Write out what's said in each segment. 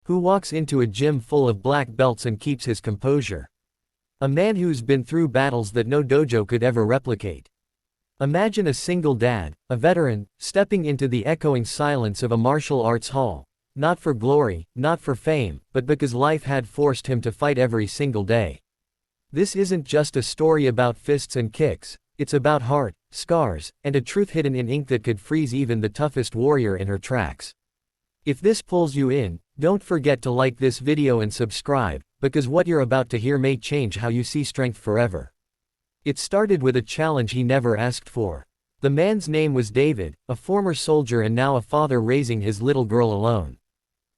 Who walks into a gym full of black belts and keeps his composure? A man who's been through battles that no dojo could ever replicate. Imagine a single dad, a veteran, stepping into the echoing silence of a martial arts hall. Not for glory, not for fame, but because life had forced him to fight every single day. This isn't just a story about fists and kicks, it's about heart, scars, and a truth hidden in ink that could freeze even the toughest warrior in her tracks. If this pulls you in, don't forget to like this video and subscribe, because what you're about to hear may change how you see strength forever. It started with a challenge he never asked for. The man's name was David, a former soldier and now a father raising his little girl alone.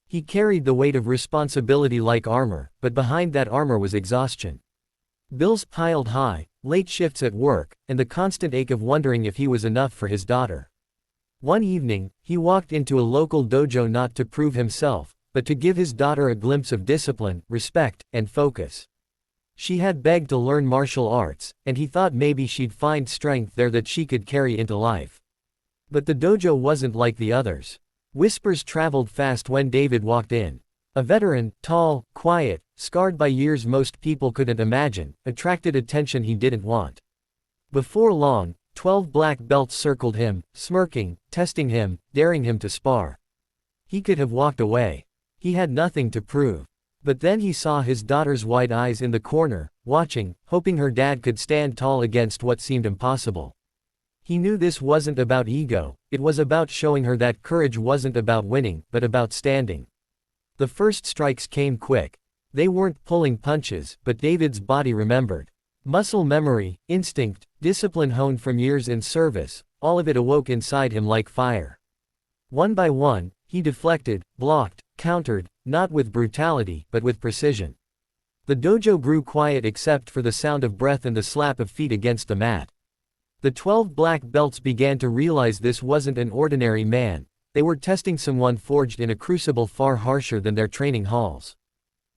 He carried the weight of responsibility like armor, but behind that armor was exhaustion. Bills piled high, late shifts at work, and the constant ache of wondering if he was enough for his daughter. One evening, he walked into a local dojo not to prove himself, but to give his daughter a glimpse of discipline, respect, and focus. She had begged to learn martial arts, and he thought maybe she'd find strength there that she could carry into life. But the dojo wasn't like the others. Whispers traveled fast when David walked in. A veteran, tall, quiet, scarred by years most people couldn't imagine, attracted attention he didn't want. Before long, 12 black belts circled him, smirking, testing him, daring him to spar. He could have walked away. He had nothing to prove. But then he saw his daughter's wide eyes in the corner, watching, hoping her dad could stand tall against what seemed impossible. He knew this wasn't about ego, it was about showing her that courage wasn't about winning, but about standing. The first strikes came quick. They weren't pulling punches, but David's body remembered. Muscle memory, instinct, discipline honed from years in service, all of it awoke inside him like fire. One by one, he deflected, blocked, countered, not with brutality, but with precision. The dojo grew quiet except for the sound of breath and the slap of feet against the mat. The 12 black belts began to realize this wasn't an ordinary man, they were testing someone forged in a crucible far harsher than their training halls.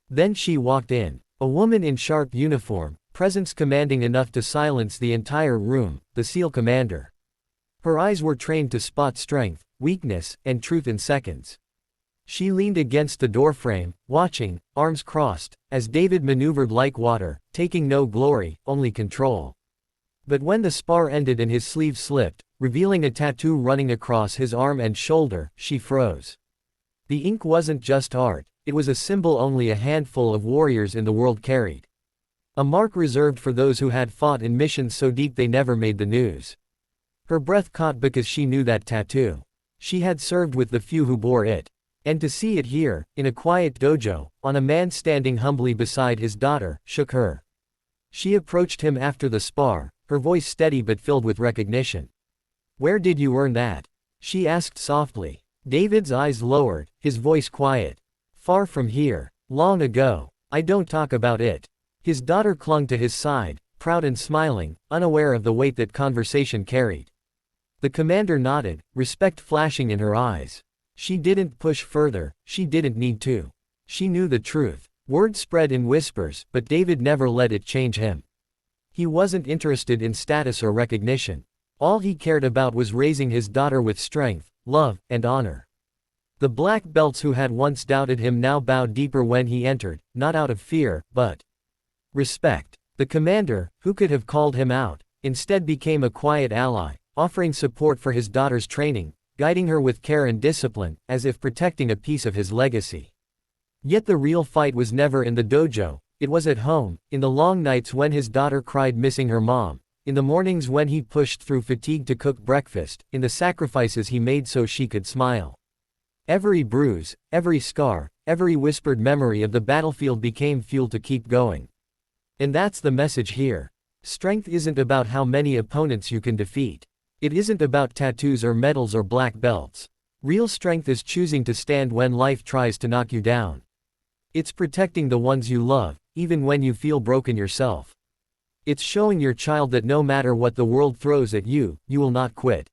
Then she walked in, a woman in sharp uniform, presence commanding enough to silence the entire room, the SEAL commander. Her eyes were trained to spot strength, weakness, and truth in seconds. She leaned against the doorframe, watching, arms crossed, as David maneuvered like water, taking no glory, only control. But when the spar ended and his sleeve slipped, revealing a tattoo running across his arm and shoulder, she froze. The ink wasn't just art, it was a symbol only a handful of warriors in the world carried. A mark reserved for those who had fought in missions so deep they never made the news. Her breath caught because she knew that tattoo. She had served with the few who bore it. And to see it here, in a quiet dojo, on a man standing humbly beside his daughter, shook her. She approached him after the spar, her voice steady but filled with recognition. "Where did you earn that?" she asked softly. David's eyes lowered, his voice quiet. "Far from here. Long ago. I don't talk about it." His daughter clung to his side, proud and smiling, unaware of the weight that conversation carried. The commander nodded, respect flashing in her eyes. She didn't push further, she didn't need to. She knew the truth. Word spread in whispers, but David never let it change him. He wasn't interested in status or recognition. All he cared about was raising his daughter with strength, love, and honor. The black belts who had once doubted him now bowed deeper when he entered, not out of fear, but respect. The commander, who could have called him out, instead became a quiet ally, offering support for his daughter's training, guiding her with care and discipline, as if protecting a piece of his legacy. Yet the real fight was never in the dojo, it was at home, in the long nights when his daughter cried missing her mom, in the mornings when he pushed through fatigue to cook breakfast, in the sacrifices he made so she could smile. Every bruise, every scar, every whispered memory of the battlefield became fuel to keep going. And that's the message here. Strength isn't about how many opponents you can defeat. It isn't about tattoos or medals or black belts. Real strength is choosing to stand when life tries to knock you down. It's protecting the ones you love, even when you feel broken yourself. It's showing your child that no matter what the world throws at you, you will not quit.